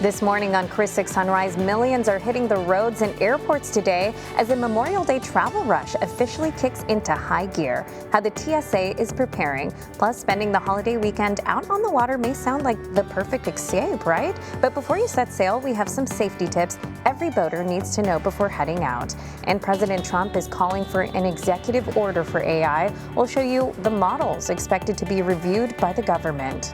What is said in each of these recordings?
This morning on Chris 6 Sunrise, millions are hitting the roads and airports today as the Memorial Day travel rush officially kicks into high gear. How the TSA is preparing, plus spending the holiday weekend out on the water may sound like the perfect escape, right? But before you set sail, we have some safety tips every boater needs to know before heading out. And President Trump is calling for an executive order for AI. We'll show you the models expected to be reviewed by the government.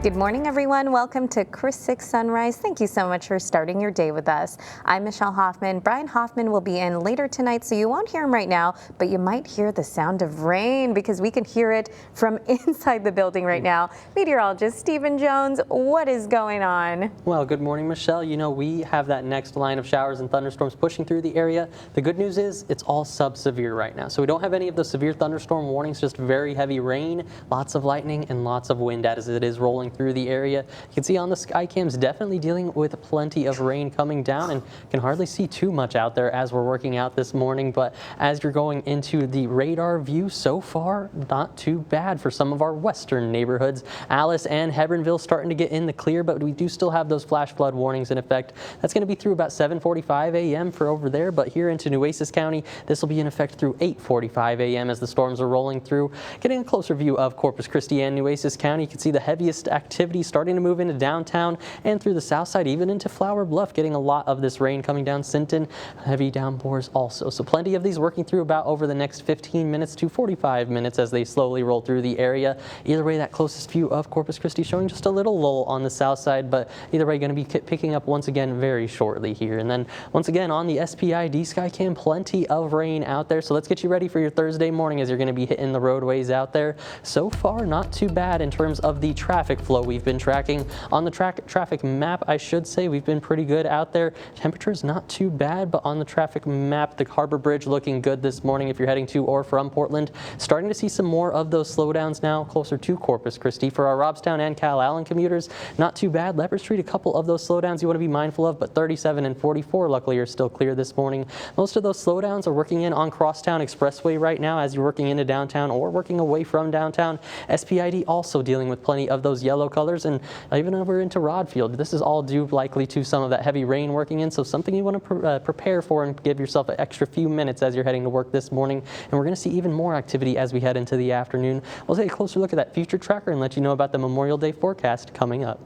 Good morning, everyone. Welcome to Chris 6 Sunrise. Thank you so much for starting your day with us. I'm Michelle Hoffman. Brian Hoffman will be in later tonight, so you won't hear him right now, but you might hear the sound of rain because we can hear it from inside the building right now. Meteorologist Stephen Jones, what is going on? Well, good morning, Michelle. You know, we have that next line of showers and thunderstorms pushing through the area. The good news is it's all sub-severe right now. So we don't have any of the severe thunderstorm warnings, just very heavy rain, lots of lightning, and lots of wind as it is rolling through the area. You can see on the sky cams definitely dealing with plenty of rain coming down, and can hardly see too much out there as we're working out this morning. But as you're going into the radar view, so far not too bad for some of our western neighborhoods. Alice and Hebronville starting to get in the clear, but we do still have those flash flood warnings in effect. That's going to be through about 7:45 a.m. for over there, but here into Nueces County, this will be in effect through 8:45 a.m. as the storms are rolling through. Getting a closer view of Corpus Christi and Nueces County, you can see the heaviest activity starting to move into downtown and through the south side, even into Flower Bluff, getting a lot of this rain coming down Sinton. Heavy downpours also. So plenty of these working through about over the next 15 minutes to 45 minutes as they slowly roll through the area. Either way, that closest view of Corpus Christi showing just a little lull on the south side, but either way, going to be picking up once again very shortly here. And then once again on the SPID Skycam, plenty of rain out there. So let's get you ready for your Thursday morning as you're going to be hitting the roadways out there. So far, not too bad in terms of the traffic flow we've been tracking. On the traffic map, I should say, we've been pretty good out there. Temperatures not too bad, but on the traffic map, the Harbor Bridge looking good this morning if you're heading to or from Portland. Starting to see some more of those slowdowns now closer to Corpus Christi. For our Robstown and Cal Allen commuters, not too bad. Leopard Street, a couple of those slowdowns you want to be mindful of, but 37 and 44 luckily are still clear this morning. Most of those slowdowns are working in on Crosstown Expressway right now as you're working into downtown or working away from downtown. SPID also dealing with plenty of those yellow colors, and even over into Rodfield. This is all due likely to some of that heavy rain working in, so something you want to prepare for and give yourself an extra few minutes as you're heading to work this morning. And we're going to see even more activity as we head into the afternoon. We'll take a closer look at that future tracker and let you know about the Memorial Day forecast coming up.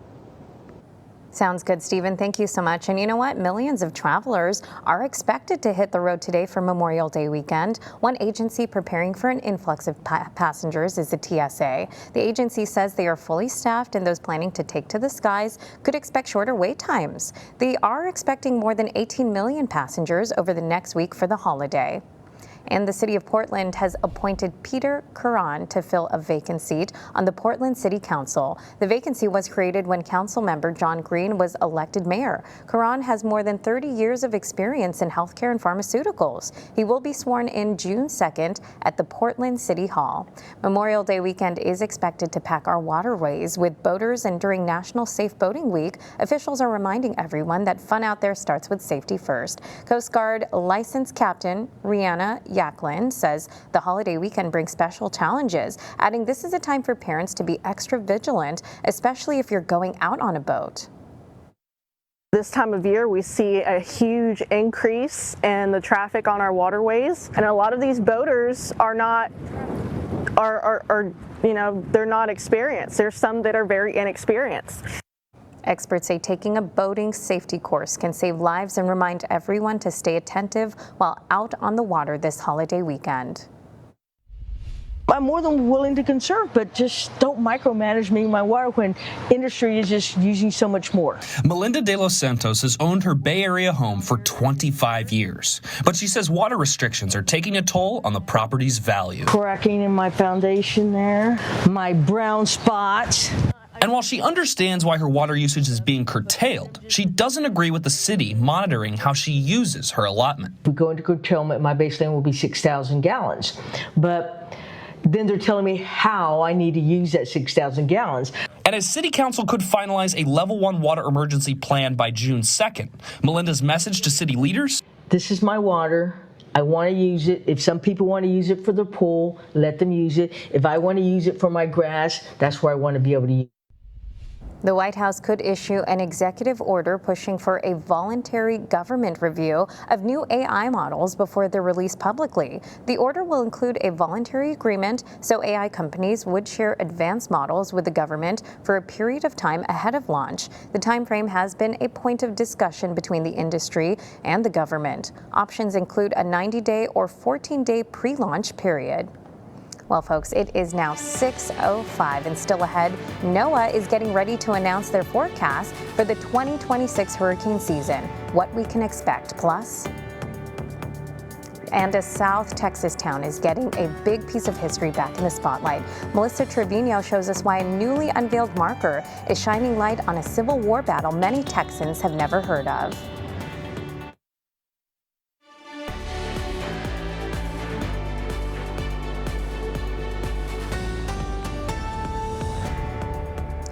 Sounds good, Stephen. Thank you so much. And you know what? Millions of travelers are expected to hit the road today for Memorial Day weekend. One agency preparing for an influx of passengers is the TSA. The agency says they are fully staffed, and those planning to take to the skies could expect shorter wait times. They are expecting more than 18 million passengers over the next week for the holiday. And the city of Portland has appointed Peter Curran to fill a vacant seat on the Portland City Council. The vacancy was created when council member John Green was elected mayor. Curran has more than 30 years of experience in healthcare and pharmaceuticals. He will be sworn in June 2nd at the Portland City Hall. Memorial Day weekend is expected to pack our waterways with boaters, and during National Safe Boating Week, officials are reminding everyone that fun out there starts with safety first. Coast Guard licensed captain Rihanna Yaklin says the holiday weekend brings special challenges, adding this is a time for parents to be extra vigilant, especially if you're going out on a boat. This time of year, we see a huge increase in the traffic on our waterways, and a lot of these boaters are not, they're not experienced. There's some that are very inexperienced. Experts say taking a boating safety course can save lives and remind everyone to stay attentive while out on the water this holiday weekend. I'm more than willing to conserve, but just don't micromanage me in my water when industry is just using so much more. Melinda De Los Santos has owned her Bay Area home for 25 years, but she says water restrictions are taking a toll on the property's value. Cracking in my foundation there, my brown spots. And while she understands why her water usage is being curtailed, she doesn't agree with the city monitoring how she uses her allotment. If we go into curtailment, my baseline will be 6,000 gallons. But then they're telling me how I need to use that 6,000 gallons. And as City Council could finalize a Level 1 water emergency plan by June 2nd, Melinda's message to city leaders: this is my water. I want to use it. If some people want to use it for the pool, let them use it. If I want to use it for my grass, that's where I want to be able to use it. The White House could issue an executive order pushing for a voluntary government review of new AI models before they're released publicly. The order will include a voluntary agreement so AI companies would share advanced models with the government for a period of time ahead of launch. The timeframe has been a point of discussion between the industry and the government. Options include a 90-day or 14-day pre-launch period. Well, folks, it is now 6:05 and still ahead. NOAA is getting ready to announce their forecast for the 2026 hurricane season, what we can expect. Plus, and a South Texas town is getting a big piece of history back in the spotlight. Melissa Trevino shows us why a newly unveiled marker is shining light on a Civil War battle many Texans have never heard of.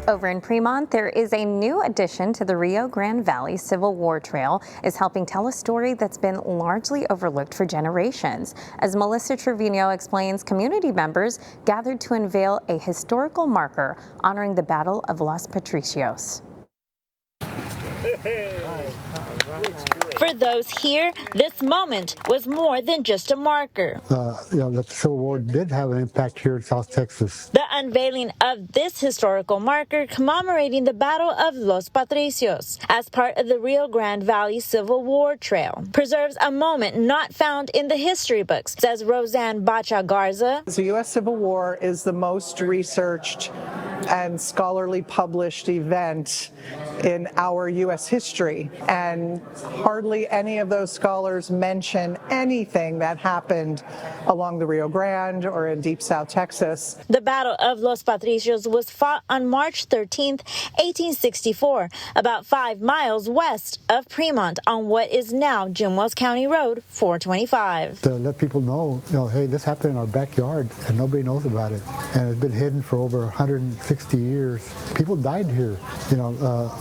Over in Fremont, there is a new addition to the Rio Grande Valley Civil War Trail is helping tell a story that's been largely overlooked for generations. As Melissa Trevino explains, community members gathered to unveil a historical marker honoring the Battle of Los Patricios. For those here, this moment was more than just a marker. The Civil War did have an impact here in South Texas. The unveiling of this historical marker commemorating the Battle of Los Patricios as part of the Rio Grande Valley Civil War Trail preserves a moment not found in the history books, says Roseanne Bacha Garza. The U.S. Civil War is the most researched and scholarly published event in our U.S. history, and hardly any of those scholars mention anything that happened along the Rio Grande or in deep South Texas. The Battle of Los Patricios was fought on March 13, 1864, about 5 miles west of Fremont on what is now Jim Wells County Road 425. To let people know, hey, this happened in our backyard and nobody knows about it. And it's been hidden for over 160 years. People died here,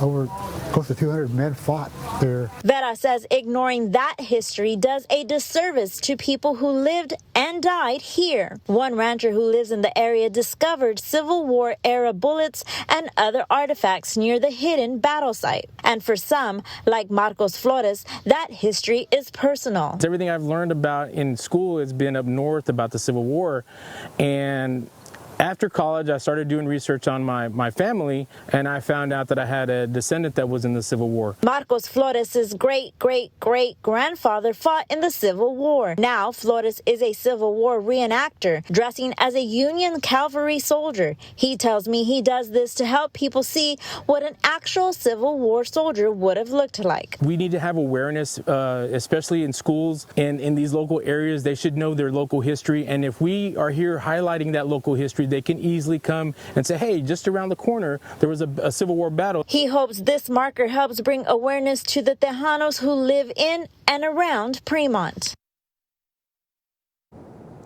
over close to 200 men fought there. Vera says ignoring that history does a disservice to people who lived and died here. One rancher who lives in the area discovered Civil War era bullets and other artifacts near the hidden battle site. And for some, like Marcos Flores, that history is personal. Everything I've learned about in school has been up north about the Civil War, and after college, I started doing research on my family, and I found out that I had a descendant that was in the Civil War. Marcos Flores' great-great-great-grandfather fought in the Civil War. Now, Flores is a Civil War reenactor, dressing as a Union cavalry soldier. He tells me he does this to help people see what an actual Civil War soldier would have looked like. We need to have awareness, especially in schools and in these local areas. They should know their local history, and if we are here highlighting that local history, they can easily come and say, hey, just around the corner, there was a Civil War battle. He hopes this marker helps bring awareness to the Tejanos who live in and around Fremont.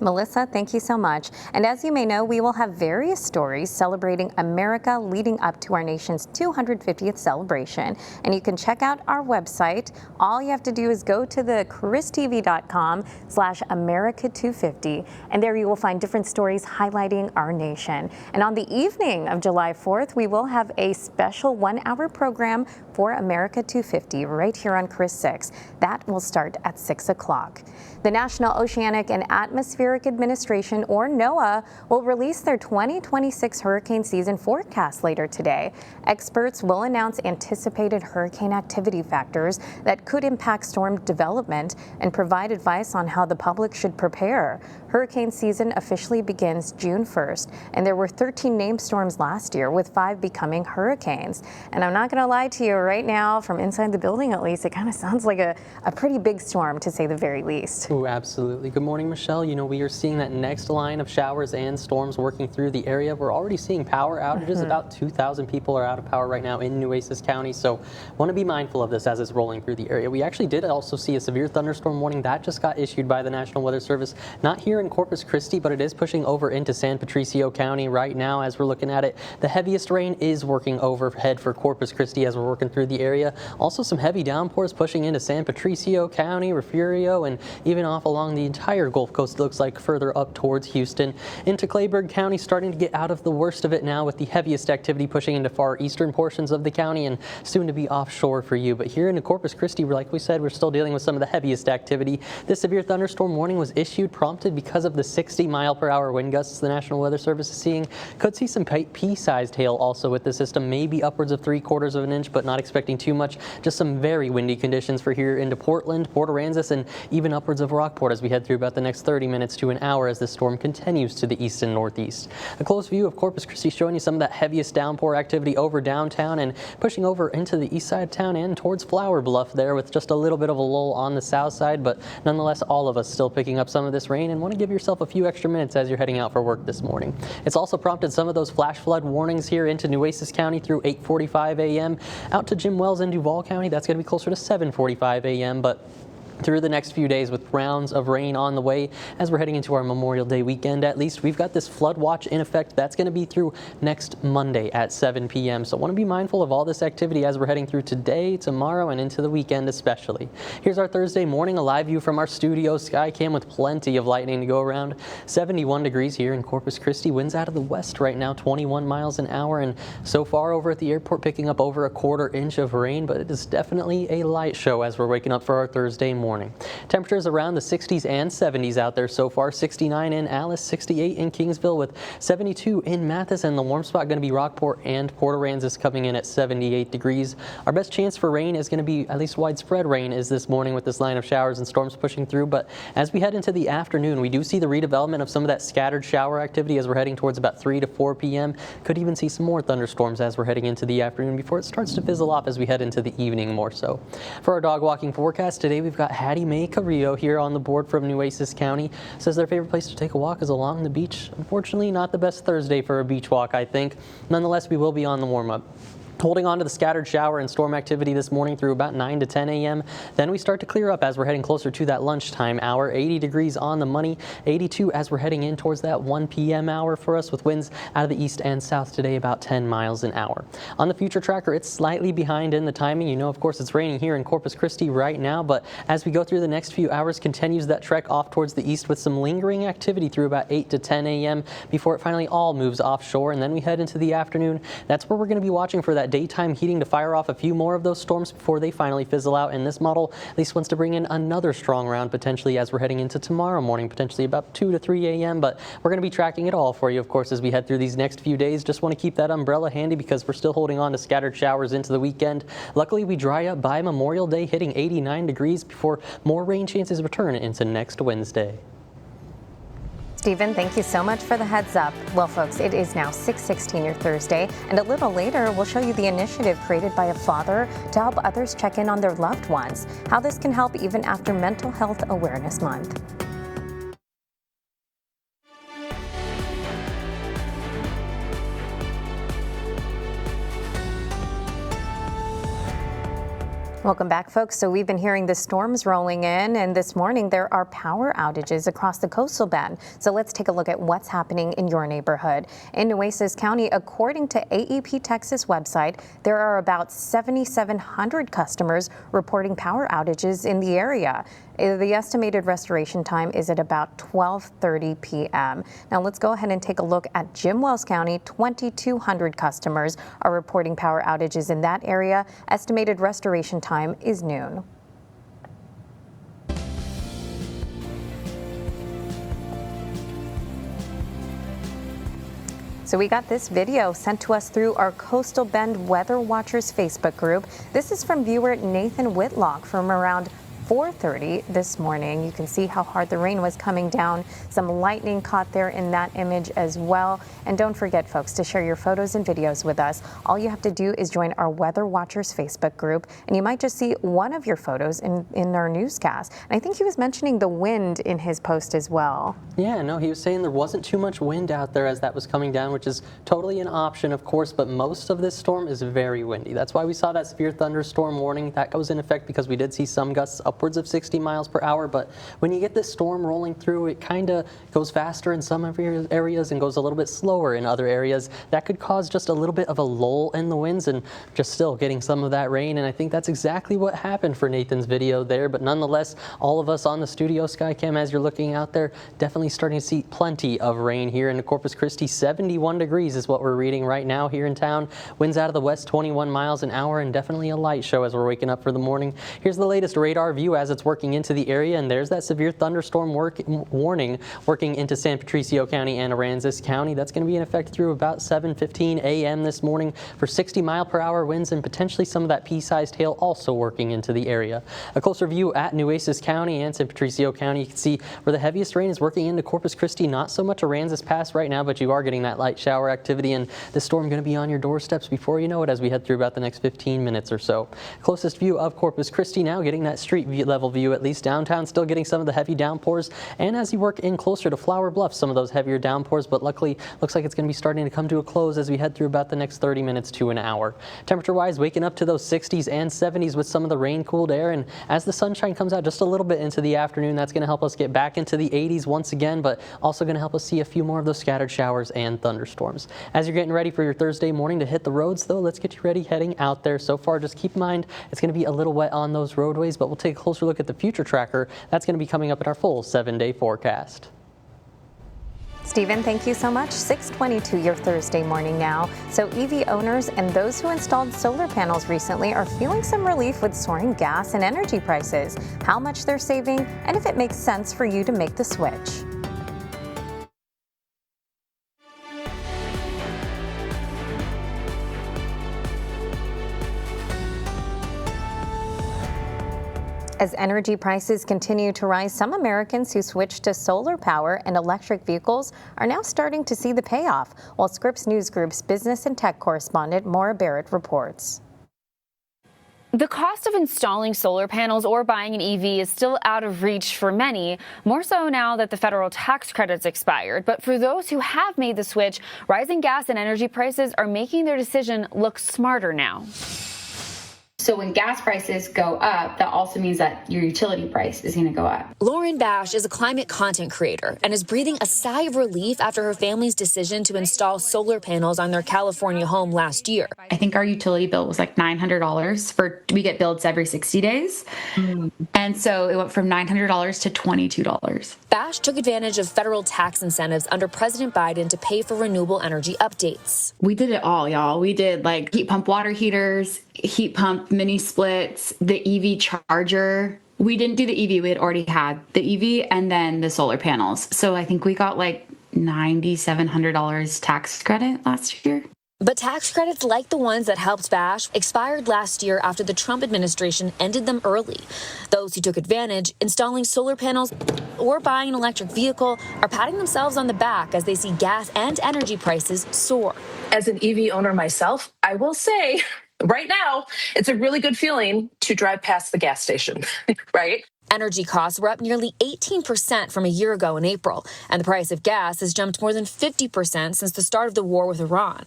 Melissa, thank you so much. And as you may know, we will have various stories celebrating America leading up to our nation's 250th celebration. And you can check out our website. All you have to do is go to the christv.com/America250, and there you will find different stories highlighting our nation. And on the evening of July 4th, we will have a special 1-hour program for America 250 right here on Chris 6. That will start at 6 o'clock. The National Oceanic and Atmospheric Administration, or NOAA, will release their 2026 hurricane season forecast later today. Experts will announce anticipated hurricane activity factors that could impact storm development and provide advice on how the public should prepare. Hurricane season officially begins June 1st, and there were 13 named storms last year, with 5 becoming hurricanes. And I'm not going to lie to you, right now, from inside the building at least, it kind of sounds like a pretty big storm, to say the very least. Oh, absolutely. Good morning, Michelle. We we are seeing that next line of showers and storms working through the area. We're already seeing power outages. About 2,000 people are out of power right now in Nueces County, so want to be mindful of this as it's rolling through the area. We actually did also see a severe thunderstorm warning that just got issued by the National Weather Service, not here in Corpus Christi, but it is pushing over into San Patricio County right now as we're looking at it. The heaviest rain is working overhead for Corpus Christi as we're working through the area. Also some heavy downpours pushing into San Patricio County, Refugio, and even off along the entire Gulf Coast, looks like further up towards Houston. Into Clayburgh County, starting to get out of the worst of it now, with the heaviest activity pushing into far eastern portions of the county and soon to be offshore for you. But here in Corpus Christi, like we said, we're still dealing with some of the heaviest activity. This severe thunderstorm warning was issued, prompted because of the 60-mile-per-hour wind gusts the National Weather Service is seeing. Could see some pea-sized hail also with the system, maybe upwards of 3/4 of an inch, but not expecting too much. Just some very windy conditions for here into Portland, Port Aransas, and even upwards of Rockport as we head through about the next 30 minutes to an hour as this storm continues to the east and northeast. A close view of Corpus Christi showing you some of that heaviest downpour activity over downtown and pushing over into the east side of town and towards Flower Bluff there, with just a little bit of a lull on the south side, but nonetheless all of us still picking up some of this rain and want to give yourself a few extra minutes as you're heading out for work this morning. It's also prompted some of those flash flood warnings here into Nueces County through 8:45 a.m. out to Jim Wells in Duval County. That's going to be closer to 7:45 a.m., but through the next few days with rounds of rain on the way as we're heading into our Memorial Day weekend. At least we've got this flood watch in effect. That's going to be through next Monday at 7 p.m. So want to be mindful of all this activity as we're heading through today, tomorrow, and into the weekend especially. Here's our Thursday morning, a live view from our studio sky cam with plenty of lightning to go around. 71 degrees here in Corpus Christi. Winds out of the west right now, 21 miles an hour, and so far over at the airport picking up over a 1/4 inch of rain, but it is definitely a light show as we're waking up for our Thursday morning. Temperatures around the 60s and 70s out there so far. 69 in Alice, 68 in Kingsville, with 72 in Mathis, and the warm spot going to be Rockport and Port Aransas coming in at 78 degrees. Our best chance for rain is going to be, at least widespread rain, is this morning with this line of showers and storms pushing through. But as we head into the afternoon, we do see the redevelopment of some of that scattered shower activity as we're heading towards about 3 to 4 p.m. Could even see some more thunderstorms as we're heading into the afternoon before it starts to fizzle off as we head into the evening more so. For our dog walking forecast today, we've got Hattie Mae Carrillo here on the board from Nueces County. Says their favorite place to take a walk is along the beach. Unfortunately, not the best Thursday for a beach walk, I think. Nonetheless, we will be on the warm-up. Holding on to the scattered shower and storm activity this morning through about 9 to 10 a.m. Then we start to clear up as we're heading closer to that lunchtime hour. 80 degrees on the money, 82 as we're heading in towards that 1 p.m. hour for us, with winds out of the east and south today about 10 miles an hour. On the future tracker, it's slightly behind in the timing. You know, of course, it's raining here in Corpus Christi right now, but as we go through the next few hours, continues that trek off towards the east with some lingering activity through about 8 to 10 a.m. before it finally all moves offshore. And then we head into the afternoon. That's where we're going to be watching for that daytime heating to fire off a few more of those storms before they finally fizzle out. And this model at least wants to bring in another strong round potentially as we're heading into tomorrow morning, potentially about 2 to 3 a.m. But we're going to be tracking it all for you, of course, as we head through these next few days. Just want to keep that umbrella handy because we're still holding on to scattered showers into the weekend. Luckily, we dry up by Memorial Day, hitting 89 degrees before more rain chances return into next Wednesday. Stephen, thank you so much for the heads up. Well, folks, it is now 6:16 your Thursday, and a little later, we'll show you the initiative created by a father to help others check in on their loved ones, how this can help even after Mental Health Awareness Month. Welcome back, folks. So we've been hearing the storms rolling in, and this morning there are power outages across the coastal bend. So let's take a look at what's happening in your neighborhood. In Nueces County, according to AEP Texas website, there are about 7,700 customers reporting power outages in the area. The estimated restoration time is at about 12:30 p.m. Now let's go ahead and take a look at Jim Wells County. 2,200 customers are reporting power outages in that area. Estimated restoration time is noon. So we got this video sent to us through our Coastal Bend Weather Watchers Facebook group. This is from viewer Nathan Whitlock from around 4:30 this morning. You can see how hard the rain was coming down. Some lightning caught there in that image as well. And don't forget, folks, to share your photos and videos with us. All you have to do is join our Weather Watchers Facebook group, and you might just see one of your photos in our newscast. And I think he was mentioning the wind in his post as well. Yeah, no, he was saying there wasn't too much wind out there as that was coming down, which is totally an option, of course, but most of this storm is very windy. That's why we saw that severe thunderstorm warning. That goes in effect because we did see some gusts upwards of 60 miles per hour, but when you get this storm rolling through, it kind of goes faster in some areas and goes a little bit slower in other areas. That could cause just a little bit of a lull in the winds and just still getting some of that rain, and I think that's exactly what happened for Nathan's video there, but nonetheless, all of us on the studio Skycam, as you're looking out there, definitely starting to see plenty of rain here in Corpus Christi. 71 degrees is what we're reading right now here in town. Winds out of the west 21 miles an hour, and definitely a light show as we're waking up for the morning. Here's the latest radar view as it's working into the area, and there's that severe thunderstorm warning working into San Patricio County and Aransas County. That's going to be in effect through about 7:15 a.m. this morning for 60-mile-per-hour winds and potentially some of that pea-sized hail also working into the area. A closer view at Nueces County and San Patricio County. You can see where the heaviest rain is working into Corpus Christi. Not so much Aransas Pass right now, but you are getting that light shower activity, and this storm going to be on your doorsteps before you know it as we head through about the next 15 minutes or so. Closest view of Corpus Christi now, getting that street level view, at least downtown, still getting some of the heavy downpours, and as you work in closer to Flower Bluff, some of those heavier downpours, but luckily looks like it's going to be starting to come to a close as we head through about the next 30 minutes to an hour. Temperature-wise, waking up to those 60s and 70s with some of the rain-cooled air, and as the sunshine comes out just a little bit into the afternoon, that's going to help us get back into the 80s once again, but also going to help us see a few more of those scattered showers and thunderstorms. As you're getting ready for your Thursday morning to hit the roads, though, let's get you ready heading out there. So far, just keep in mind it's going to be a little wet on those roadways, but we'll take a closer look at the future tracker. That's going to be coming up in our full 7-day forecast. Stephen, thank you so much. 6:22 your Thursday morning now. So EV owners and those who installed solar panels recently are feeling some relief with soaring gas and energy prices, how much they're saving, and if it makes sense for you to make the switch. As energy prices continue to rise, some Americans who switched to solar power and electric vehicles are now starting to see the payoff, while Scripps News Group's business and tech correspondent Maura Barrett reports. The cost of installing solar panels or buying an EV is still out of reach for many, more so now that the federal tax credits expired. But for those who have made the switch, rising gas and energy prices are making their decision look smarter now. So when gas prices go up, that also means that your utility price is going to go up. Lauren Bash is a climate content creator and is breathing a sigh of relief after her family's decision to install solar panels on their California home last year. I think our utility bill was like $900 we get billed every 60 days. And so it went from $900 to $22. Bash took advantage of federal tax incentives under President Biden to pay for renewable energy updates. We did it all, y'all. We did like heat pump water heaters, heat pump mini splits, the EV charger. We didn't do the EV. We had already had the EV and then the solar panels. So I think we got like $9,700 tax credit last year. But tax credits like the ones that helped Bash expired last year after the Trump administration ended them early. Those who took advantage, installing solar panels or buying an electric vehicle, are patting themselves on the back as they see gas and energy prices soar. As an EV owner myself, I will say right now, it's a really good feeling to drive past the gas station, right? Energy costs were up nearly 18% from a year ago in April, and the price of gas has jumped more than 50% since the start of the war with Iran.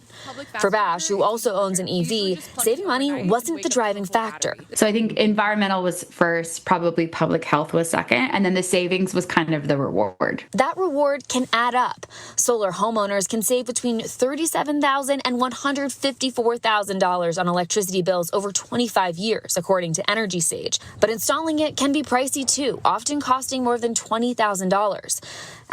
For Bash, who also owns an EV, saving money wasn't the driving factor. So I think environmental was first, probably public health was second, and then the savings was kind of the reward. That reward can add up. Solar homeowners can save between $37,000 and $154,000 on electricity bills over 25 years, according to Energy Sage. But installing it can be pricey too, often costing more than $20,000.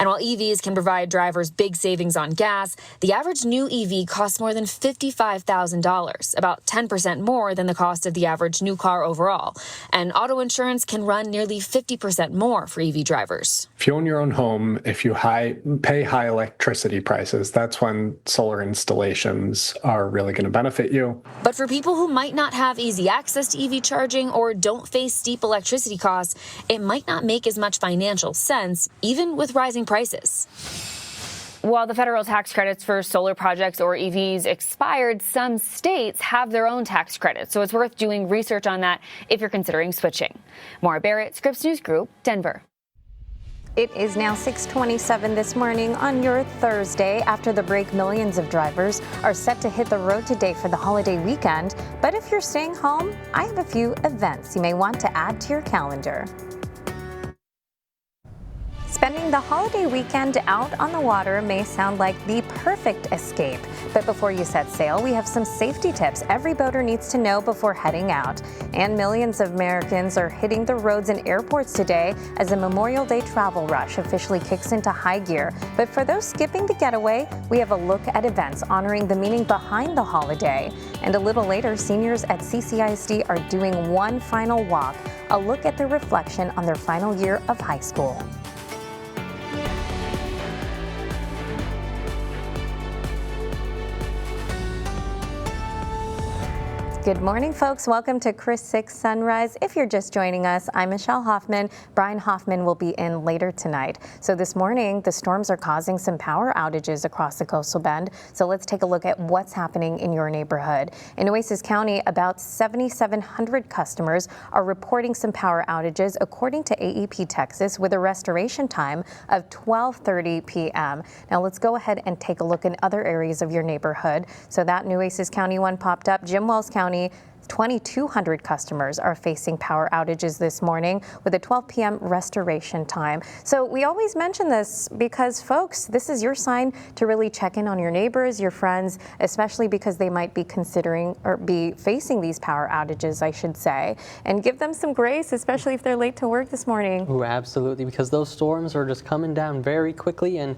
And while EVs can provide drivers big savings on gas, the average new EV costs more than $55,000, about 10% more than the cost of the average new car overall. And auto insurance can run nearly 50% more for EV drivers. If you own your own home, if you pay high electricity prices, that's when solar installations are really going to benefit you. But for people who might not have easy access to EV charging or don't face steep electricity costs, it might not make as much financial sense, even with rising prices. While the federal tax credits for solar projects or EVs expired, some states have their own tax credits, so it's worth doing research on that if you're considering switching. Maura Barrett, Scripps News Group, Denver. It is now 6:27 this morning on your Thursday. After the break, millions of drivers are set to hit the road today for the holiday weekend. But if you're staying home, I have a few events you may want to add to your calendar. Spending the holiday weekend out on the water may sound like the perfect escape. But before you set sail, we have some safety tips every boater needs to know before heading out. And millions of Americans are hitting the roads and airports today as the Memorial Day travel rush officially kicks into high gear. But for those skipping the getaway, we have a look at events honoring the meaning behind the holiday. And a little later, seniors at CCISD are doing one final walk, a look at their reflection on their final year of high school. Good morning, folks. Welcome to Chris 6 Sunrise. If you're just joining us, I'm Michelle Hoffman. Brian Hoffman will be in later tonight. So this morning, the storms are causing some power outages across the coastal bend. So let's take a look at what's happening in your neighborhood. In Nueces County, about 7,700 customers are reporting some power outages, according to AEP Texas, with a restoration time of 12:30 p.m. Now let's go ahead and take a look in other areas of your neighborhood. So that Nueces County one popped up. Jim Wells County, 2,200 customers are facing power outages this morning with a 12 p.m. restoration time. So we always mention this because, folks, this is your sign to really check in on your neighbors, your friends, especially because they might be considering or be facing these power outages, I should say, and give them some grace, especially if they're late to work this morning. Ooh, absolutely, because those storms are just coming down very quickly and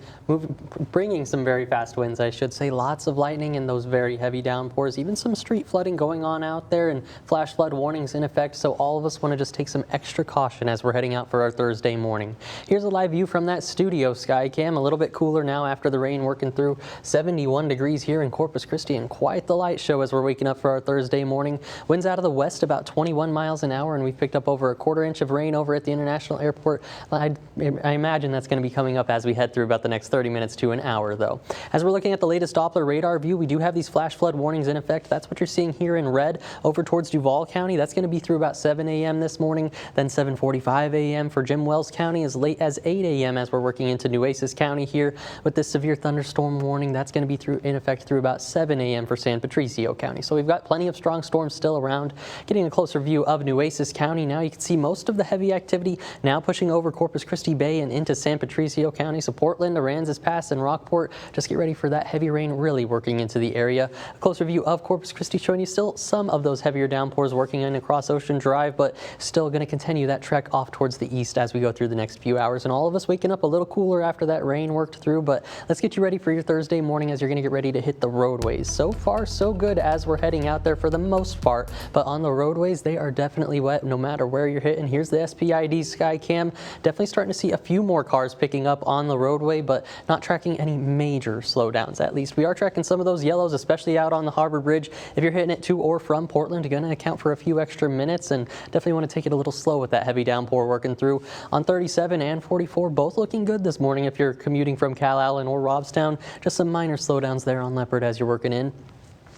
bringing some very fast winds, I should say. Lots of lightning and those very heavy downpours, even some street flooding going on out there, and flash flood warnings in effect, so all of us want to just take some extra caution as we're heading out for our Thursday morning. Here's a live view from that studio sky cam. A little bit cooler now after the rain working through. 71 degrees here in Corpus Christi, and quite the light show as we're waking up for our Thursday morning. Winds out of the west about 21 miles an hour, and we've picked up over a quarter inch of rain over at the International Airport. I imagine that's going to be coming up as we head through about the next 30 minutes to an hour, though. As we're looking at the latest Doppler radar view, we do have these flash flood warnings in effect. That's what you're seeing here in red over towards Duval County. That's going to be through about 7 a.m. this morning, then 7:45 a.m. for Jim Wells County, as late as 8 a.m. as we're working into Nueces County here with this severe thunderstorm warning. That's going to be in effect through about 7 a.m. for San Patricio County. So we've got plenty of strong storms still around. Getting a closer view of Nueces County now, you can see most of the heavy activity now pushing over Corpus Christi Bay and into San Patricio County. So Portland, Aransas Pass, and Rockport, just get ready for that heavy rain really working into the area. A closer view of Corpus Christi showing you still some of those heavier downpours working in across Ocean Drive, but still going to continue that trek off towards the east as we go through the next few hours. And all of us waking up a little cooler after that rain worked through, but let's get you ready for your Thursday morning as you're going to get ready to hit the roadways. So far, so good as we're heading out there for the most part, but on the roadways, they are definitely wet no matter where you're hitting. Here's the SPID sky cam. Definitely starting to see a few more cars picking up on the roadway, but not tracking any major slowdowns. At least we are tracking some of those yellows, especially out on the Harbor Bridge. If you're hitting it to or from Portland, you're going to account for a few extra minutes, and definitely want to take it a little slow with that heavy downpour working through. On 37 and 44, both looking good this morning if you're commuting from Calallen or Robstown. Just some minor slowdowns there on Leopard as you're working in.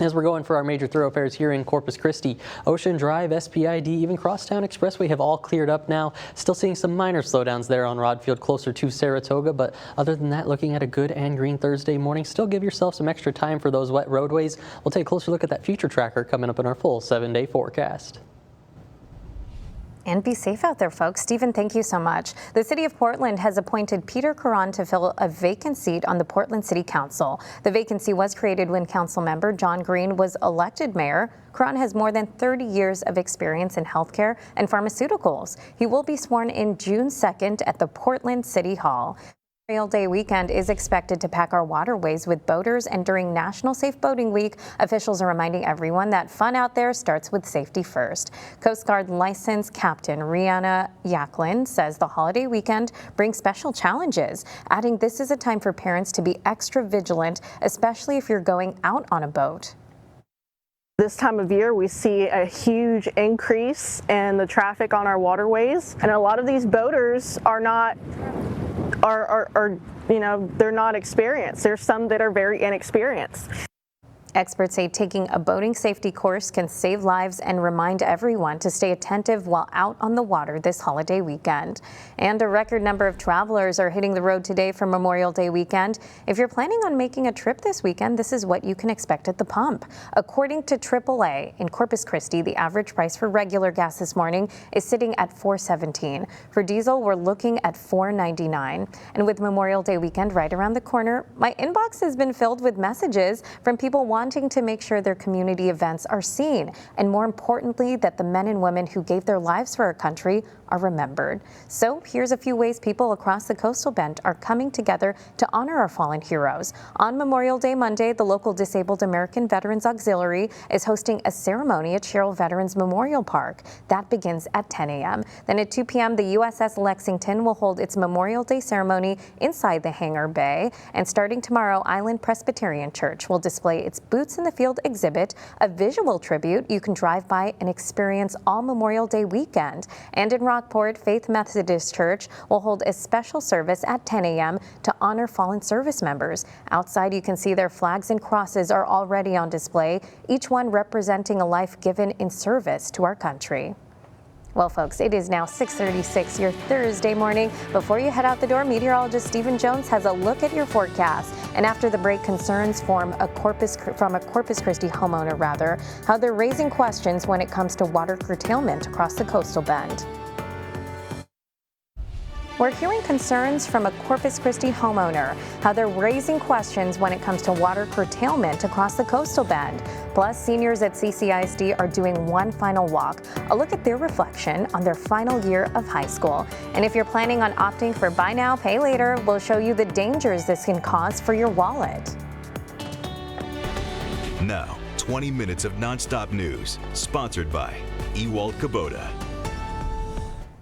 As we're going for our major thoroughfares here in Corpus Christi, Ocean Drive, SPID, even Crosstown Expressway have all cleared up now. Still seeing some minor slowdowns there on Rodfield closer to Saratoga, but other than that, looking at a good and green Thursday morning. Still give yourself some extra time for those wet roadways. We'll take a closer look at that future tracker coming up in our full 7-day forecast. And be safe out there, folks. Stephen, thank you so much. The City of Portland has appointed Peter Curran to fill a vacant seat on the Portland City Council. The vacancy was created when council member John Green was elected mayor. Curran has more than 30 years of experience in healthcare and pharmaceuticals. He will be sworn in June 2nd at the Portland City Hall. Memorial Day weekend is expected to pack our waterways with boaters, and during National Safe Boating Week, officials are reminding everyone that fun out there starts with safety first. Coast Guard licensed Captain Rihanna Yaklin says the holiday weekend brings special challenges, adding this is a time for parents to be extra vigilant, especially if you're going out on a boat. This time of year, we see a huge increase in the traffic on our waterways, and a lot of these boaters are not they're not experienced. There's some that are very inexperienced. Experts say taking a boating safety course can save lives and remind everyone to stay attentive while out on the water this holiday weekend. And a record number of travelers are hitting the road today for Memorial Day weekend. If you're planning on making a trip this weekend, this is what you can expect at the pump. According to AAA, in Corpus Christi, the average price for regular gas this morning is sitting at $4.17. For diesel, we're looking at $4.99. And with Memorial Day weekend right around the corner, my inbox has been filled with messages from people wanting to make sure their community events are seen, and more importantly, that the men and women who gave their lives for our country are remembered. So here's a few ways people across the coastal bend are coming together to honor our fallen heroes. On Memorial Day Monday, the local Disabled American Veterans Auxiliary is hosting a ceremony at Sherrill Veterans Memorial Park. That begins at 10 a.m. Then at 2 p.m., the USS Lexington will hold its Memorial Day ceremony inside the hangar bay. And starting tomorrow, Island Presbyterian Church will display its Boots in the Field exhibit, a visual tribute you can drive by and experience all Memorial Day weekend. And in Rockport, Faith Methodist Church will hold a special service at 10 a.m. to honor fallen service members. Outside, you can see their flags and crosses are already on display, each one representing a life given in service to our country. Well, folks, it is now 6:36, your Thursday morning. Before you head out the door, meteorologist Stephen Jones has a look at your forecast. And after the break, concerns from a Corpus Christi homeowner, how they're raising questions when it comes to water curtailment across the coastal bend. We're hearing concerns from a Corpus Christi homeowner, how they're raising questions when it comes to water curtailment across the coastal bend. Plus, seniors at CCISD are doing one final walk, a look at their reflection on their final year of high school. And if you're planning on opting for buy now, pay later, we'll show you the dangers this can cause for your wallet. Now, 20 minutes of nonstop news, sponsored by Ewald Kubota.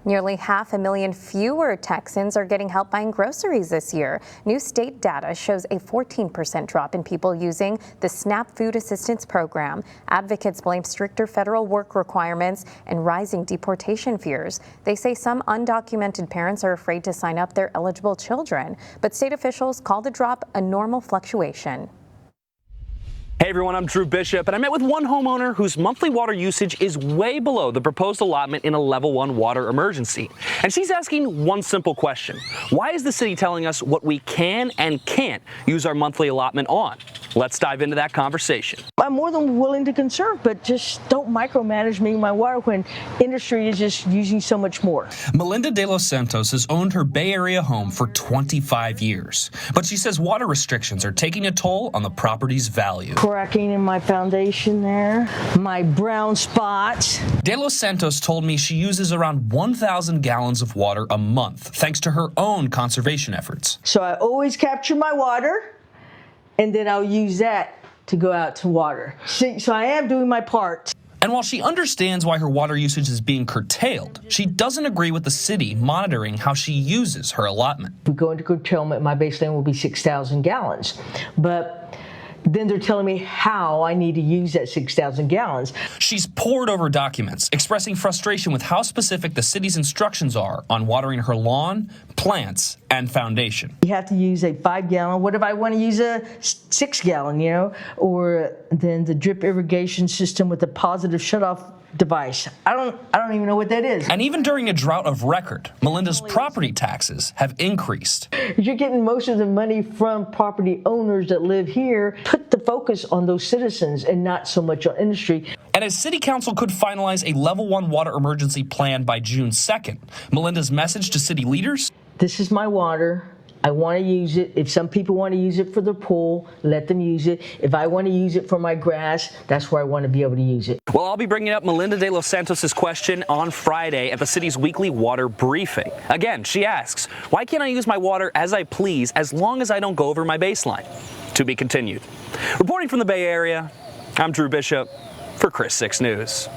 Nearly 500,000 fewer Texans are getting help buying groceries this year. New state data shows a 14% drop in people using the SNAP Food Assistance Program. Advocates blame stricter federal work requirements and rising deportation fears. They say some undocumented parents are afraid to sign up their eligible children, but state officials call the drop a normal fluctuation. Hey everyone, I'm Drew Bishop, and I met with one homeowner whose monthly water usage is way below the proposed allotment in a level 1 water emergency. And she's asking one simple question. Why is the city telling us what we can and can't use our monthly allotment on? Let's dive into that conversation. I'm more than willing to conserve, but just don't micromanage me my water when industry is just using so much more. Melinda De Los Santos has owned her Bay Area home for 25 years, but she says water restrictions are taking a toll on the property's value. Cracking in my foundation there, my brown spots. De Los Santos told me she uses around 1,000 gallons of water a month, thanks to her own conservation efforts. So I always capture my water, and then I'll use that to go out to water. See, so I am doing my part. And while she understands why her water usage is being curtailed, she doesn't agree with the city monitoring how she uses her allotment. If we go into curtailment, my baseline will be 6,000 gallons. But then they're telling me how I need to use that 6,000 gallons. She's pored over documents, expressing frustration with how specific the city's instructions are on watering her lawn, plants, and foundation. You have to use a 5-gallon. What if I want to use a 6-gallon, Or then the drip irrigation system with the positive shutoff device. I don't even know what that is. And even during a drought of record, Melinda's property taxes have increased. You're getting most of the money from property owners that live here. Put the focus on those citizens and not so much on industry. And as City Council could finalize a level 1 water emergency plan by June 2nd, Melinda's message to city leaders: this is my water, I want to use it. If some people want to use it for their pool, let them use it. If I want to use it for my grass, that's where I want to be able to use it. Well, I'll be bringing up Melinda de Los Santos' question on Friday at the city's weekly water briefing. Again, she asks, why can't I use my water as I please as long as I don't go over my baseline? To be continued. Reporting from the Bay Area, I'm Drew Bishop for Chris 6 News.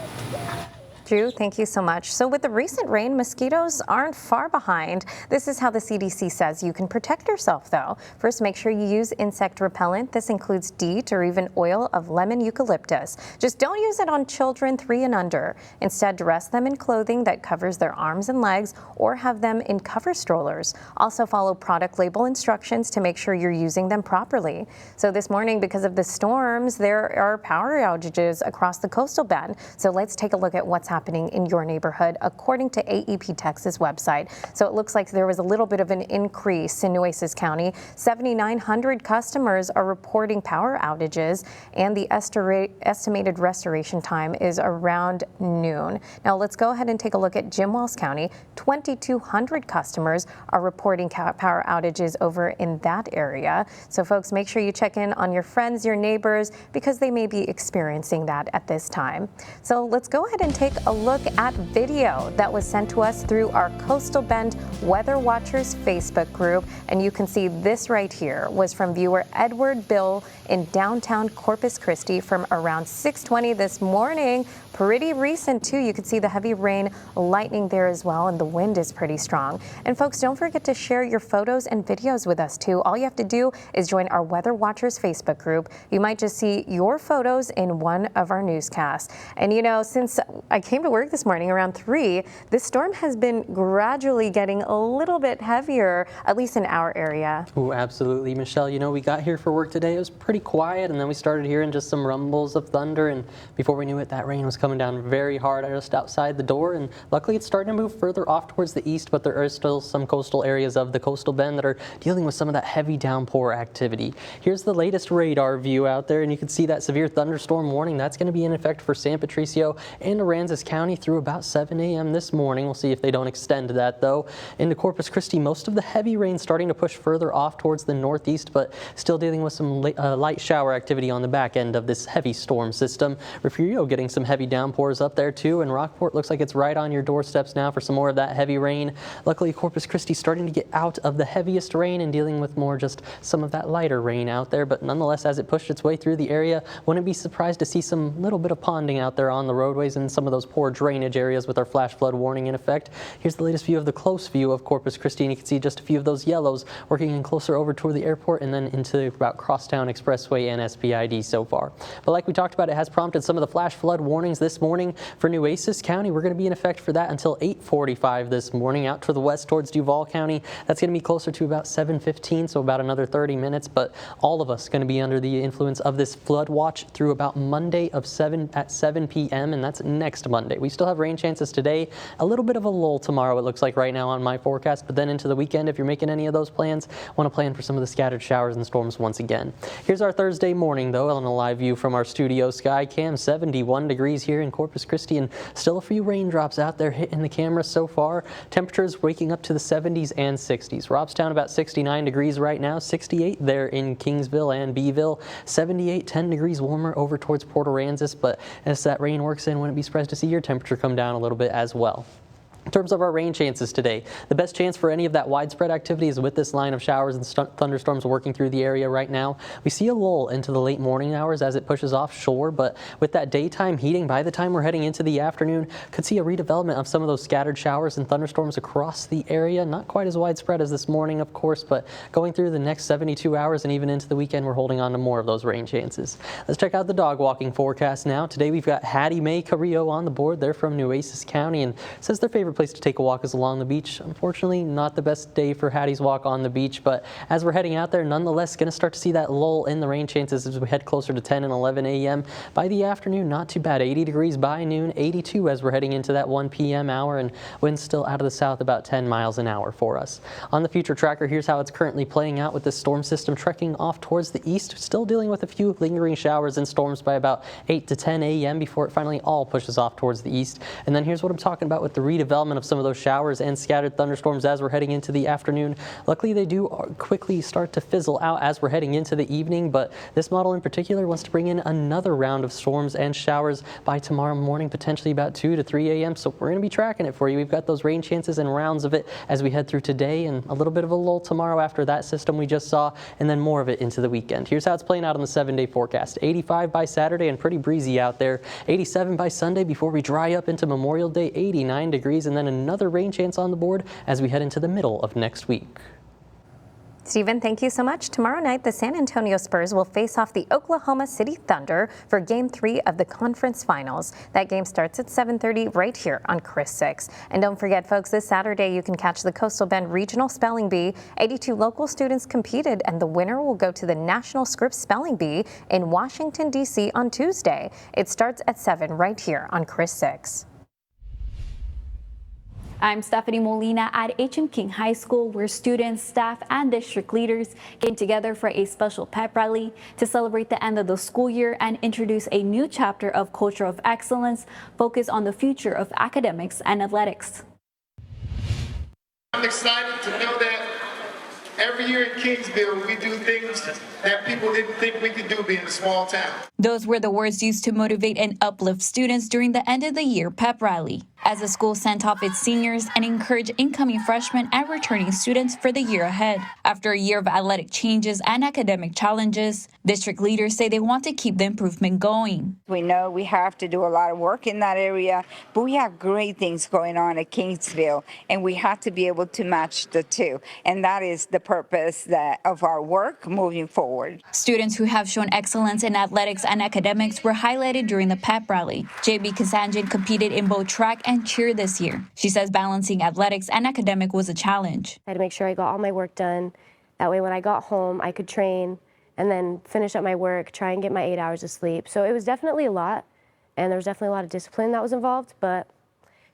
Drew, thank you so much. So with the recent rain, mosquitoes aren't far behind. This is how the CDC says you can protect yourself, though. First, make sure you use insect repellent. This includes DEET or even oil of lemon eucalyptus. Just don't use it on children 3 and under. Instead, dress them in clothing that covers their arms and legs or have them in cover strollers. Also follow product label instructions to make sure you're using them properly. So this morning, because of the storms, there are power outages across the coastal bend. So let's take a look at what's happening in your neighborhood, according to AEP Texas website. So it looks like there was a little bit of an increase in Nueces County. 7,900 customers are reporting power outages, and the estimated restoration time is around noon. Now let's go ahead and take a look at Jim Wells County. 2,200 customers are reporting power outages over in that area. So folks, make sure you check in on your friends, your neighbors, because they may be experiencing that at this time. So let's go ahead and take a look at video that was sent to us through our Coastal Bend Weather Watchers Facebook group. And you can see this right here was from viewer Edward Bill in downtown Corpus Christi from around 6:20 this morning. Pretty recent too. You can see the heavy rain, lightning there as well, and the wind is pretty strong. And folks, don't forget to share your photos and videos with us too. All you have to do is join our Weather Watchers Facebook group. You might just see your photos in one of our newscasts. And you know, since I came to work this morning around 3, this storm has been gradually getting a little bit heavier, at least in our area. Oh, absolutely, Michelle. You know, we got here for work today. It was pretty quiet, and then we started hearing just some rumbles of thunder, and before we knew it, that rain was coming down very hard just outside the door, and luckily it's starting to move further off towards the east, but there are still some coastal areas of the coastal bend that are dealing with some of that heavy downpour activity. Here's the latest radar view out there, and you can see that severe thunderstorm warning that's going to be in effect for San Patricio and Aransas County through about 7 a.m. this morning. We'll see if they don't extend that though. Into Corpus Christi, most of the heavy rain starting to push further off towards the northeast, but still dealing with some light shower activity on the back end of this heavy storm system. Refugio getting some heavy downpours up there too, and Rockport looks like it's right on your doorsteps now for some more of that heavy rain. Luckily, Corpus Christi starting to get out of the heaviest rain and dealing with more just some of that lighter rain out there, but nonetheless, as it pushed its way through the area, wouldn't be surprised to see some little bit of ponding out there on the roadways and some of those poor drainage areas with our flash flood warning in effect. Here's the latest view of the close view of Corpus Christi, and you can see just a few of those yellows working in closer over toward the airport and then into about Crosstown Expressway and SPID so far. But like we talked about, it has prompted some of the flash flood warnings this morning for Nueces County. We're going to be in effect for that until 8:45 this morning. Out to the west towards Duval County, that's going to be closer to about 7:15, so about another 30 minutes. But all of us going to be under the influence of this flood watch through about Monday at 7 p.m. and that's next Monday. We still have rain chances today. A little bit of a lull tomorrow, it looks like right now on my forecast. But then into the weekend, if you're making any of those plans, want to plan for some of the scattered showers and storms once again. Here's our Thursday morning though, on a live view from our studio sky cam. 71 degrees here in Corpus Christi, and still a few raindrops out there hitting the camera so far. Temperatures waking up to the 70s and 60s. Robstown about 69 degrees right now, 68 there in Kingsville and Beeville, 78, 10 degrees warmer over towards Port Aransas, but as that rain works in, wouldn't be surprised to see your temperature come down a little bit as well. In terms of our rain chances today, the best chance for any of that widespread activity is with this line of showers and thunderstorms working through the area right now. We see a lull into the late morning hours as it pushes offshore, but with that daytime heating, by the time we're heading into the afternoon, could see a redevelopment of some of those scattered showers and thunderstorms across the area. Not quite as widespread as this morning, of course, but going through the next 72 hours and even into the weekend, we're holding on to more of those rain chances. Let's check out the dog walking forecast now. Today we've got Hattie Mae Carrillo on the board. They're from Nueces County and says their favorite place to take a walk is along the beach. Unfortunately, not the best day for Hattie's walk on the beach, but as we're heading out there, nonetheless, going to start to see that lull in the rain chances as we head closer to 10 and 11 a.m. By the afternoon, not too bad. 80 degrees by noon, 82 as we're heading into that 1 p.m. hour, and winds still out of the south about 10 miles an hour for us. On the future tracker, here's how it's currently playing out with this storm system trekking off towards the east, still dealing with a few lingering showers and storms by about 8 to 10 a.m. before it finally all pushes off towards the east. And then here's what I'm talking about with the redevelopment development of some of those showers and scattered thunderstorms as we're heading into the afternoon. Luckily, they do quickly start to fizzle out as we're heading into the evening, but this model in particular wants to bring in another round of storms and showers by tomorrow morning, potentially about 2 to 3 a.m. So we're going to be tracking it for you. We've got those rain chances and rounds of it as we head through today, and a little bit of a lull tomorrow after that system we just saw, and then more of it into the weekend. Here's how it's playing out on the 7-day forecast. 85 by Saturday and pretty breezy out there. 87 by Sunday before we dry up into Memorial Day. 89 degrees, and then another rain chance on the board as we head into the middle of next week. Stephen, thank you so much. Tomorrow night, the San Antonio Spurs will face off the Oklahoma City Thunder for Game 3 of the conference finals. That game starts at 7:30 right here on Chris 6. And don't forget, folks, this Saturday you can catch the Coastal Bend Regional Spelling Bee. 82 local students competed, and the winner will go to the National Scripps Spelling Bee in Washington, D.C. on Tuesday. It starts at 7 right here on Chris 6. I'm Stephanie Molina at H.M. King High School, where students, staff, and district leaders came together for a special pep rally to celebrate the end of the school year and introduce a new chapter of Culture of Excellence focused on the future of academics and athletics. I'm excited to know that every year in Kingsville, we do things that people didn't think we could do being a small town. Those were the words used to motivate and uplift students during the end of the year pep rally, as the school sent off its seniors and encouraged incoming freshmen and returning students for the year ahead. After a year of athletic changes and academic challenges, district leaders say they want to keep the improvement going. We know we have to do a lot of work in that area, but we have great things going on at Kingsville, and we have to be able to match the two. And that is the purpose of our work moving forward. Students who have shown excellence in athletics and academics were highlighted during the pep rally. JB Kasanjan competed in both track and cheer this year. She says balancing athletics and academic was a challenge. I had to make sure I got all my work done. That way when I got home, I could train and then finish up my work, try and get my 8 hours of sleep. So it was definitely a lot, and there was definitely a lot of discipline that was involved, but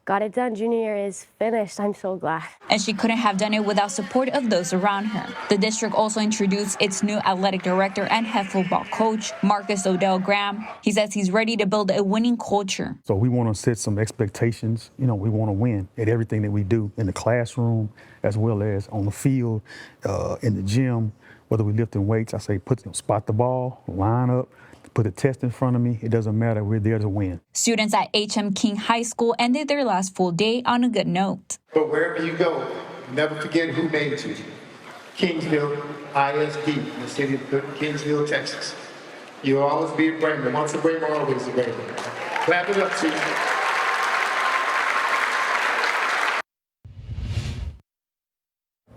got it done. Junior year is finished. I'm so glad. And she couldn't have done it without support of those around her. The district also introduced its new athletic director and head football coach, Marcus Odell Graham. He says he's ready to build a winning culture. So we want to set some expectations. You know, we want to win at everything that we do in the classroom as well as on the field, in the gym, whether we lifting weights. I say spot the ball, line up, put a test in front of me. It doesn't matter. We're there to win. Students at H.M. King High School ended their last full day on a good note. But wherever you go, never forget who made you. Kingsville ISD, in the city of Kingsville, Texas. You'll always be a Bramer. Once a Bramer, always a Bramer. Clap it up to you.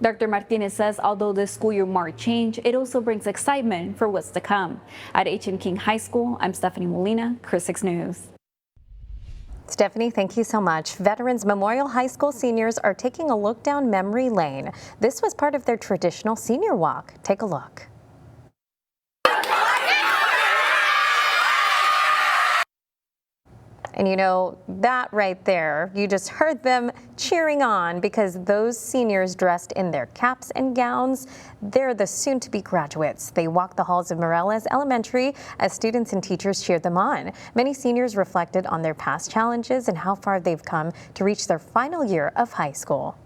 Dr. Martinez says although the school year marked change, it also brings excitement for what's to come. At H.M. King High School, I'm Stephanie Molina, Chris 6 News. Stephanie, thank you so much. Veterans Memorial High School seniors are taking a look down memory lane. This was part of their traditional senior walk. Take a look. And you know, that right there, you just heard them cheering on because those seniors dressed in their caps and gowns, they're the soon-to-be graduates. They walked the halls of Morelos Elementary as students and teachers cheered them on. Many seniors reflected on their past challenges and how far they've come to reach their final year of high school.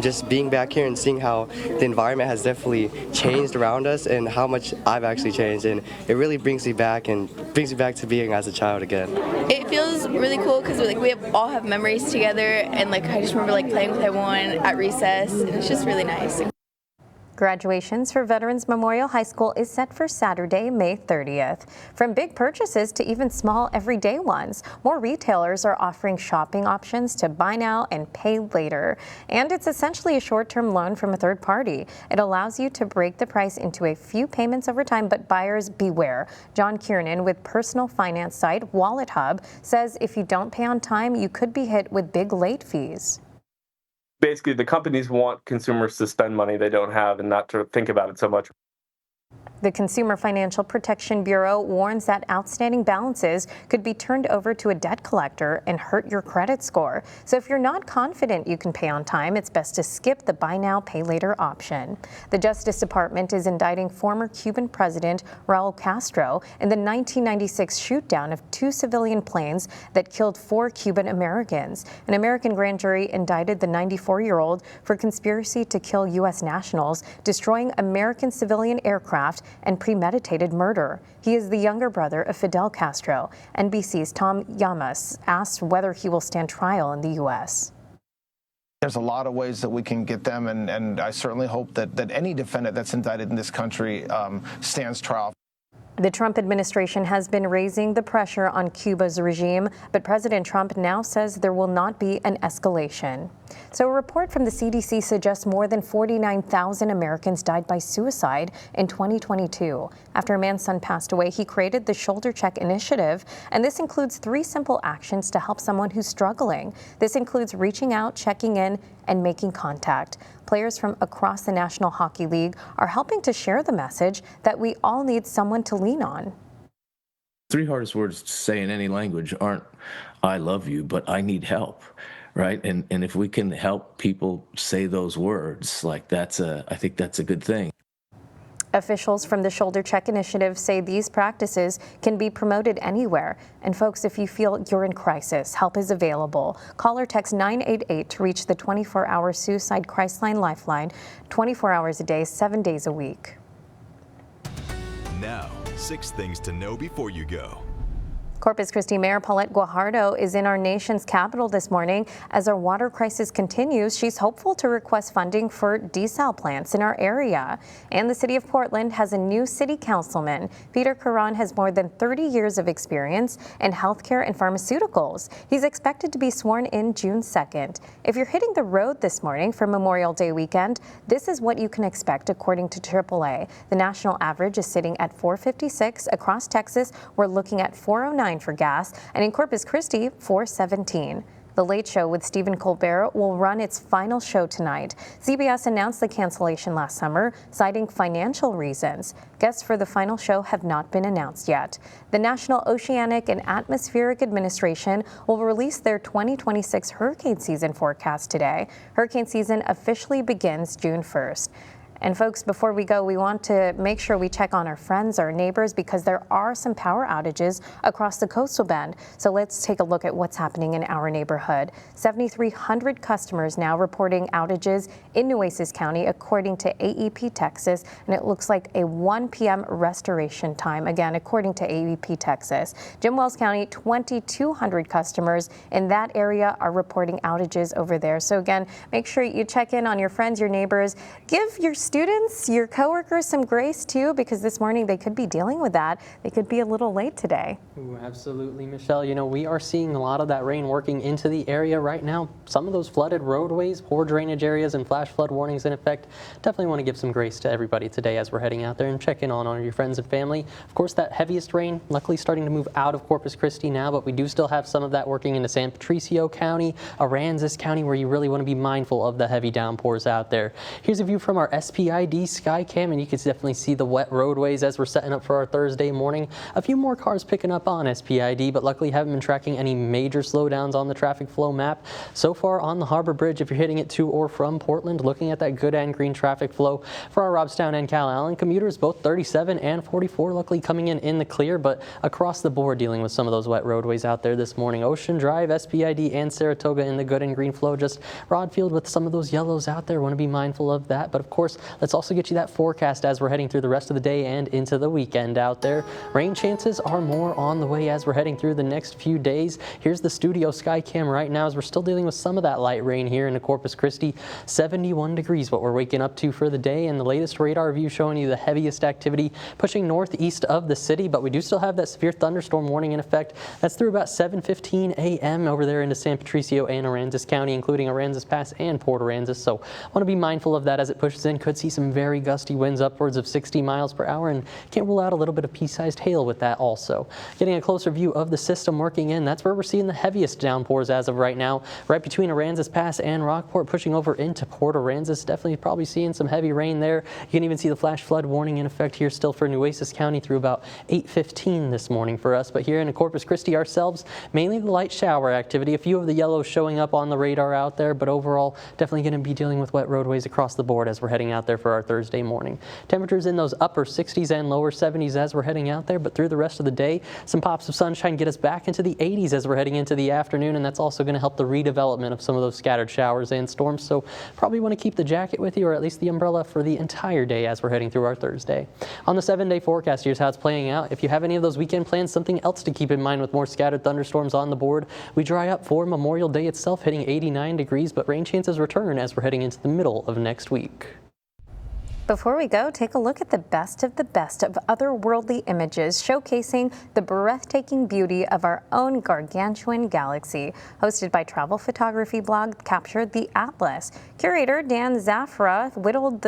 Just being back here and seeing how the environment has definitely changed around us and how much I've actually changed, and it really brings me back to being as a child again. It feels really cool because we all have memories together, and I just remember playing with everyone at recess, and it's just really nice. Graduations for Veterans Memorial High School is set for Saturday, May 30th. From big purchases to even small everyday ones, more retailers are offering shopping options to buy now and pay later. And it's essentially a short-term loan from a third party. It allows you to break the price into a few payments over time, but buyers beware. John Kiernan with personal finance site Wallet Hub says if you don't pay on time, you could be hit with big late fees. Basically, the companies want consumers to spend money they don't have and not to think about it so much. The Consumer Financial Protection Bureau warns that outstanding balances could be turned over to a debt collector and hurt your credit score. So if you're not confident you can pay on time, it's best to skip the buy now, pay later option. The Justice Department is indicting former Cuban President Raul Castro in the 1996 shoot-down of 2 civilian planes that killed 4 Cuban Americans. An American grand jury indicted the 94-year-old for conspiracy to kill U.S. nationals, destroying American civilian aircraft, and premeditated murder. He is the younger brother of Fidel Castro. NBC's Tom Llamas asked whether he will stand trial in the U.S. There's a lot of ways that we can get them, and I certainly hope that any defendant that's indicted in this country stands trial. The Trump administration has been raising the pressure on Cuba's regime, but President Trump now says there will not be an escalation. So a report from the CDC suggests more than 49,000 Americans died by suicide in 2022. After a man's son passed away, he created the Shoulder Check Initiative, and this includes 3 simple actions to help someone who's struggling. This includes reaching out, checking in, and making contact. Players from across the National Hockey League are helping to share the message that we all need someone to lean on. 3 hardest words to say in any language aren't "I love you," but "I need help." Right? And if we can help people say those words, like I think that's a good thing. Officials from the Shoulder Check Initiative say these practices can be promoted anywhere. And folks, if you feel you're in crisis, help is available. Call or text 988 to reach the 24-hour Suicide Crisis Line Lifeline, 24 hours a day, 7 days a week. Now, 6 things to know before you go. Corpus Christi Mayor Paulette Guajardo is in our nation's capital this morning. As our water crisis continues, she's hopeful to request funding for desal plants in our area. And the city of Portland has a new city councilman. Peter Caron has more than 30 years of experience in healthcare and pharmaceuticals. He's expected to be sworn in June 2nd. If you're hitting the road this morning for Memorial Day weekend, this is what you can expect according to AAA. The national average is sitting at 456. Across Texas, we're looking at 409 for gas, and in Corpus Christi, 417. The Late Show with Stephen Colbert will run its final show tonight. CBS announced the cancellation last summer, citing financial reasons. Guests for the final show have not been announced yet. The National Oceanic and Atmospheric Administration will release their 2026 hurricane season forecast today. Hurricane season officially begins June 1st. And folks, before we go, we want to make sure we check on our friends, our neighbors, because there are some power outages across the coastal bend. So let's take a look at what's happening in our neighborhood. 7,300 customers now reporting outages in Nueces County, according to AEP Texas, and it looks like a 1 p.m. restoration time, again, according to AEP Texas. Jim Wells County, 2,200 customers in that area are reporting outages over there. So again, make sure you check in on your friends, your neighbors. Give your students, your coworkers some grace too, because this morning they could be dealing with that. They could be a little late today. Ooh, absolutely, Michelle. You know, we are seeing a lot of that rain working into the area right now. Some of those flooded roadways, poor drainage areas, and flash flood warnings in effect. Definitely want to give some grace to everybody today as we're heading out there and check in on all your friends and family. Of course, that heaviest rain luckily starting to move out of Corpus Christi now, but we do still have some of that working into San Patricio County, Aransas County, where you really want to be mindful of the heavy downpours out there. Here's a view from our SPID Skycam, and you can definitely see the wet roadways as we're setting up for our Thursday morning. A few more cars picking up on SPID, but luckily haven't been tracking any major slowdowns on the traffic flow map. So far on the Harbor Bridge, if you're hitting it to or from Portland, looking at that good and green traffic flow for our Robstown and Cal Allen commuters, both 37 and 44 luckily coming in the clear, but across the board dealing with some of those wet roadways out there this morning. Ocean Drive, SPID, and Saratoga in the good and green flow. Just Broadfield with some of those yellows out there. Want to be mindful of that, but of course, let's also get you that forecast as we're heading through the rest of the day and into the weekend out there. Rain chances are more on the way as we're heading through the next few days. Here's the studio Skycam right now as we're still dealing with some of that light rain here in the Corpus Christi. 71 degrees what we're waking up to for the day, and the latest radar view showing you the heaviest activity pushing northeast of the city, but we do still have that severe thunderstorm warning in effect. That's through about 7:15 a.m. over there into San Patricio and Aransas County, including Aransas Pass and Port Aransas. So want to be mindful of that as it pushes in. Could could see some very gusty winds upwards of 60 miles per hour, and can't rule out a little bit of pea-sized hail with that also. Getting a closer view of the system working in, that's where we're seeing the heaviest downpours as of right now, right between Aransas Pass and Rockport, pushing over into Port Aransas. Definitely probably seeing some heavy rain there. You can even see the flash flood warning in effect here still for Nueces County through about 8:15 this morning for us. But here in Corpus Christi ourselves, mainly the light shower activity. A few of the yellows showing up on the radar out there, but overall definitely going to be dealing with wet roadways across the board as we're heading out there for our Thursday morning. Temperatures in those upper 60s and lower 70s as we're heading out there, but through the rest of the day, some pops of sunshine get us back into the 80s as we're heading into the afternoon, and that's also going to help the redevelopment of some of those scattered showers and storms. So probably want to keep the jacket with you, or at least the umbrella, for the entire day as we're heading through our Thursday. On the 7-day forecast, here's how it's playing out. If you have any of those weekend plans, something else to keep in mind with more scattered thunderstorms on the board. We dry up for Memorial Day itself, hitting 89 degrees, but rain chances return as we're heading into the middle of next week. Before we go, take a look at the best of otherworldly images showcasing the breathtaking beauty of our own gargantuan galaxy. Hosted by travel photography blog Captured the Atlas. Curator Dan Zafra whittled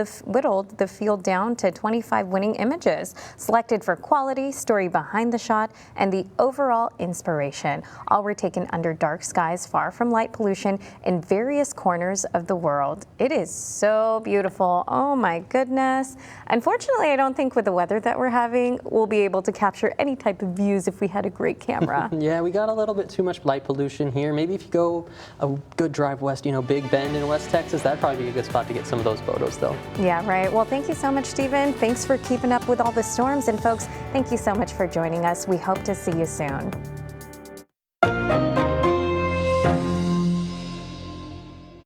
the field down to 25 winning images, selected for quality, story behind the shot, and the overall inspiration. All were taken under dark skies far from light pollution in various corners of the world. It is so beautiful. Oh my goodness. Unfortunately, I don't think with the weather that we're having, we'll be able to capture any type of views if we had a great camera. Yeah, we got a little bit too much light pollution here. Maybe if you go a good drive west, Big Bend in West Texas, that'd probably be a good spot to get some of those photos though. Yeah, right. Well, thank you so much, Stephen. Thanks for keeping up with all the storms. And folks, thank you so much for joining us. We hope to see you soon.